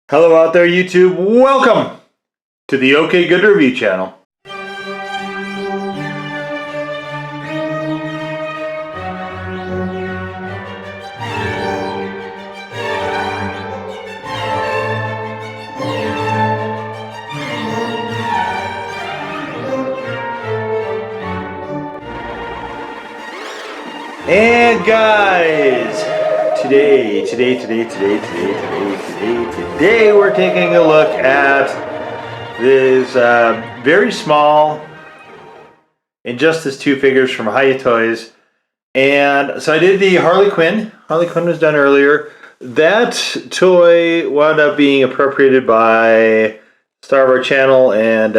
Hello out there, YouTube. Welcome to the OKGoodReview channel. And guys, today we're taking a look at this very small Injustice 2 figures from Hiya Toys. And so I did the Harley Quinn. Harley Quinn was done earlier. That toy wound up being appropriated by star of our channel, and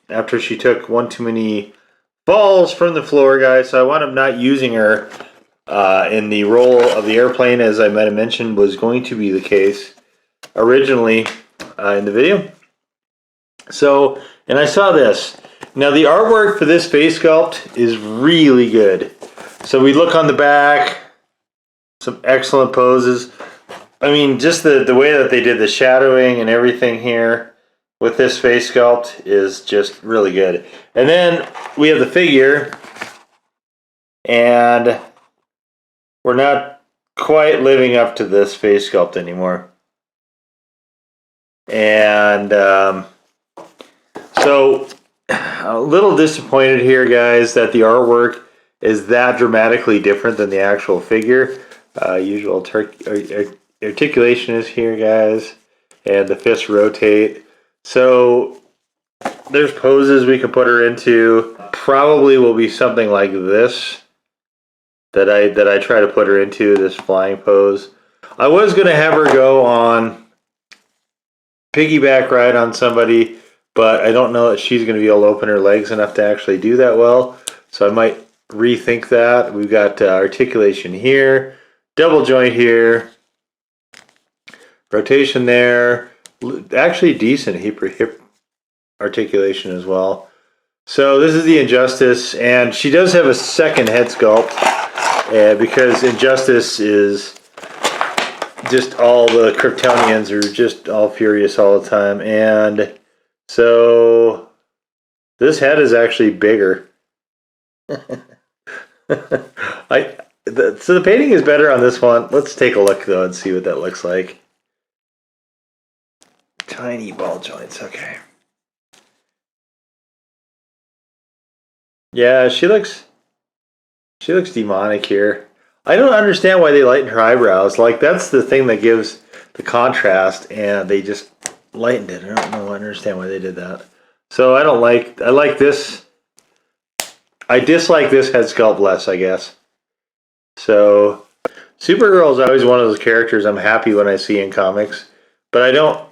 after she took one too many falls from the floor, guys, so I wound up not using her in the role of the airplane, as I might have mentioned was going to be the case originally in the video. So, and I saw this. Now the artwork for this face sculpt is really good. So we look on the back, some excellent poses. I mean, just the way that they did the shadowing and everything here with this face sculpt is just really good. And then we have the figure, and we're not quite living up to this face sculpt anymore. And so a little disappointed here, guys, that the artwork is that dramatically different than the actual figure. Usual articulation is here, guys, and the fists rotate. So there's poses we can put her into. Probably will be something like this that I try to put her into, this flying pose. I was going to have her go on piggyback ride on somebody, but I don't know that she's going to be able to open her legs enough to actually do that well. So I might rethink that. We've got articulation here, double joint here, rotation there, actually decent hip articulation as well. So this is the Injustice, and she does have a second head sculpt because Injustice is just all the Kryptonians are just all furious all the time, and so this head is actually bigger. So the painting is better on this one. Let's take a look though and see what that looks like. Tiny ball joints, okay. Yeah, she looks demonic here. I don't understand why they lightened her eyebrows. Like, that's the thing that gives the contrast, and they just lightened it. I don't understand why they did that. So I like this. I dislike this head sculpt less, I guess. So Supergirl is always one of those characters I'm happy when I see in comics, but I don't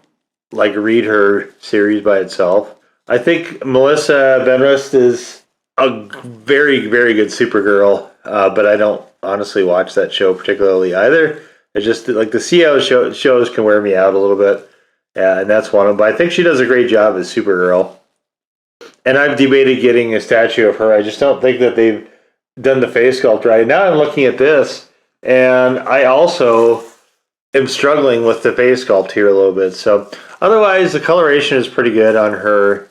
like read her series by itself. I think Melissa Benrust is a very, very good Supergirl, but I don't honestly watch that show particularly either. It's just like the CO shows can wear me out a little bit, and that's one of them. But I think she does a great job as Supergirl. And I've debated getting a statue of her. I just don't think that they've done the face sculpt right. Now I'm looking at this, and I also am struggling with the face sculpt here a little bit. So otherwise, the coloration is pretty good on her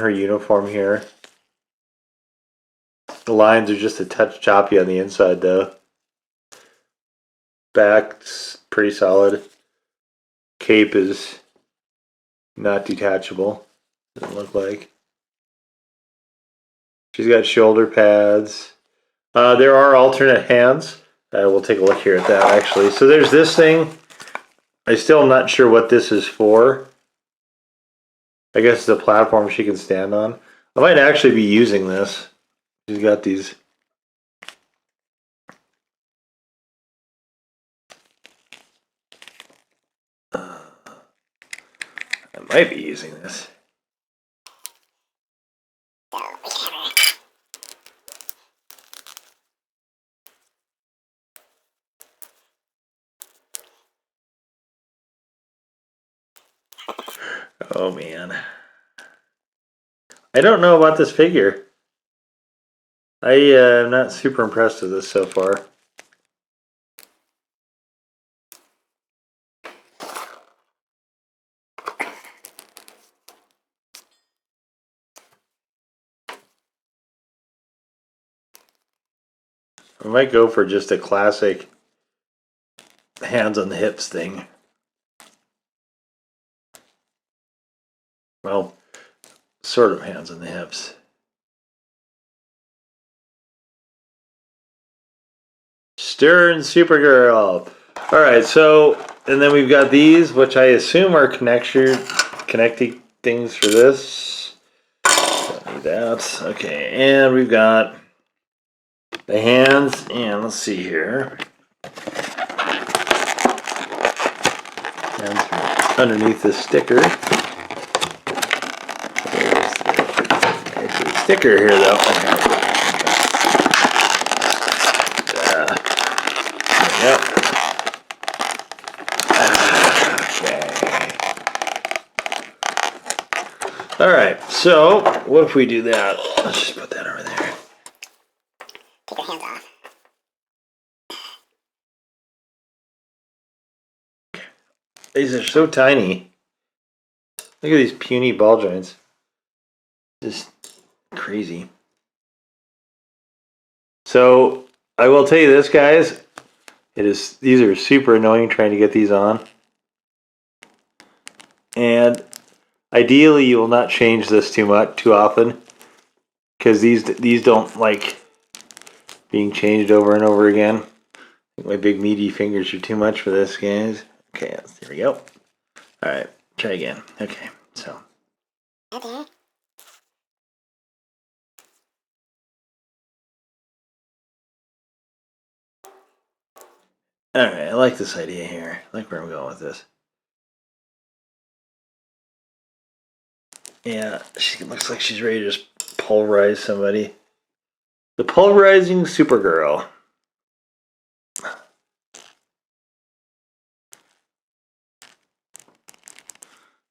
uniform here. The lines are just a touch choppy on the inside, though. Back's pretty solid. Cape is not detachable. Doesn't look like. She's got shoulder pads. There are alternate hands. We'll take a look here at that, actually. So there's this thing. I'm still not sure what this is for. I guess it's a platform she can stand on. I might actually be using this. She's got these. I might be using this. Oh man. I don't know about this figure. I am not super impressed with this so far. I might go for just a classic hands on the hips thing. Well, sort of hands on the hips. Stern Supergirl. All right, so and then we've got these, which I assume are connecting things for this. Don't need that. Okay, and we've got the hands, and let's see here. Hands are underneath the sticker. There's the sticker here, though. Yep. Okay. All right. So, what if we do that? Let's just put that over there. Take your hands off. These are so tiny. Look at these puny ball joints. Just crazy. So, I will tell you this, guys. These are super annoying trying to get these on. And ideally you will not change this too often. Because these don't like being changed over and over again. I think my big meaty fingers are too much for this, guys. Okay, there we go. Alright, try again. Okay, so. Okay. Alright, I like this idea here. I like where I'm going with this. Yeah, she looks like she's ready to just pulverize somebody. The pulverizing Supergirl.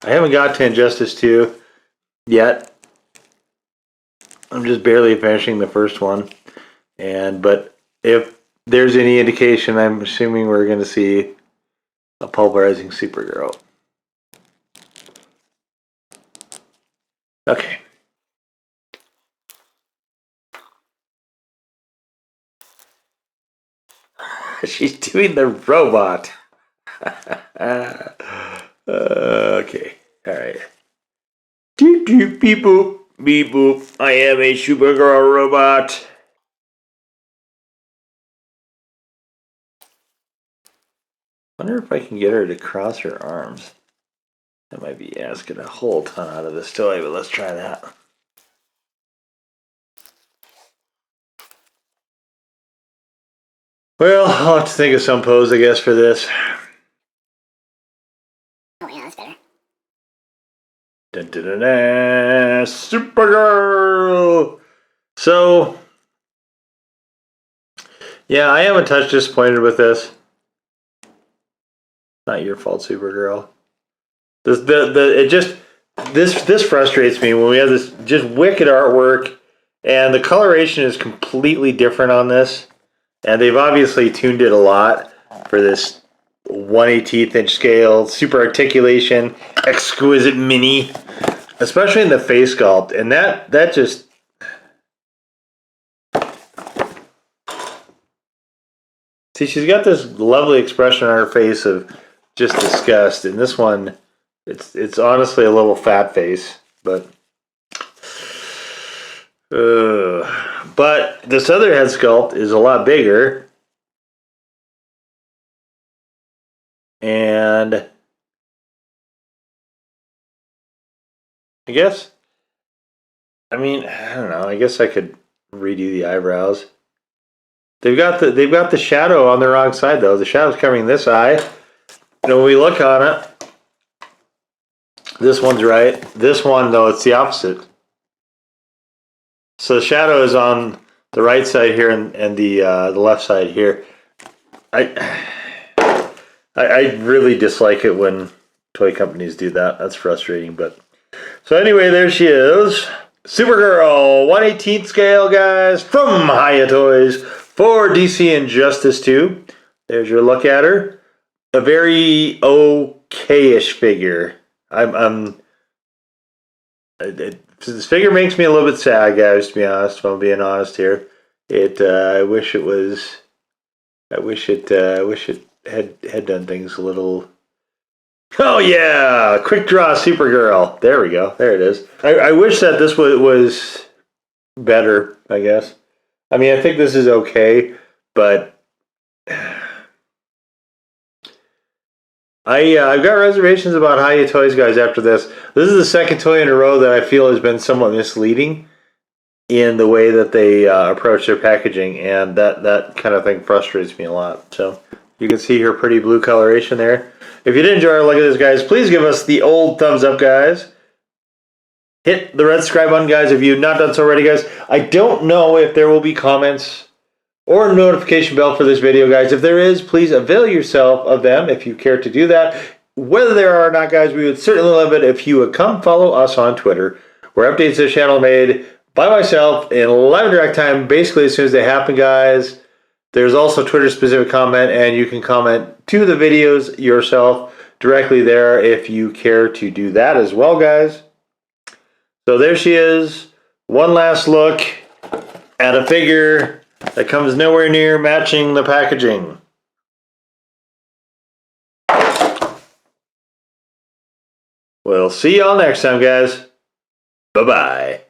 I haven't got to Injustice 2 yet. I'm just barely finishing the first one. But if there's any indication, I'm assuming we're going to see a pulverizing Supergirl. Okay. She's doing the robot. Okay. Alright. Doop doop beep boop. Beep boop. I am a Supergirl robot. Wonder if I can get her to cross her arms. That might be asking a whole ton out of this toy, but let's try that. Well, I'll have to think of some pose, I guess, for this. Oh yeah, that's better. Dun, dun, dun, dun, Supergirl! So, yeah, I am a touch disappointed with this. Not your fault, Supergirl. This frustrates me when we have this just wicked artwork, and the coloration is completely different on this, and they've obviously tuned it a lot for this 1/18 inch scale, super articulation, exquisite mini, especially in the face sculpt, and that just. See, she's got this lovely expression on her face of just disgust. And this one, it's honestly a little fat face, but this other head sculpt is a lot bigger, and I guess, I don't know. I guess I could redo the eyebrows. They've got the shadow on the wrong side though. The shadow's covering this eye. When we look on it, this one's right. This one though, it's the opposite. So the shadow is on the right side here, and the left side here. I really dislike it when toy companies do that. That's frustrating. But so anyway, there she is, Supergirl, 1/18 scale, guys, from Hiya Toys for DC Injustice 2. There's your look at her. A very okay-ish figure. This figure makes me a little bit sad, guys, to be honest, if I'm being honest here. I wish it was. I wish it had done things a little. Oh yeah, quick draw Supergirl. There we go. There it is. I wish that this was better. I guess. I mean, I think this is okay, but I've got reservations about Hiya Toys, guys. After this, this is the second toy in a row that I feel has been somewhat misleading in the way that they approach their packaging, and that kind of thing frustrates me a lot. So you can see her pretty blue coloration there. If you did enjoy our look at this, guys, please give us the old thumbs up, guys. Hit the red subscribe button, guys, if you've not done so already, guys. I don't know if there will be comments or a notification bell for this video, guys. If there is, please avail yourself of them if you care to do that. Whether there are or not, guys, we would certainly love it if you would come follow us on Twitter, where updates to the channel are made by myself in live and direct time, basically as soon as they happen, guys. There's also Twitter-specific comment, and you can comment to the videos yourself directly there if you care to do that as well, guys. So there she is. One last look at a figure that comes nowhere near matching the packaging. We'll see y'all next time, guys. Bye-bye.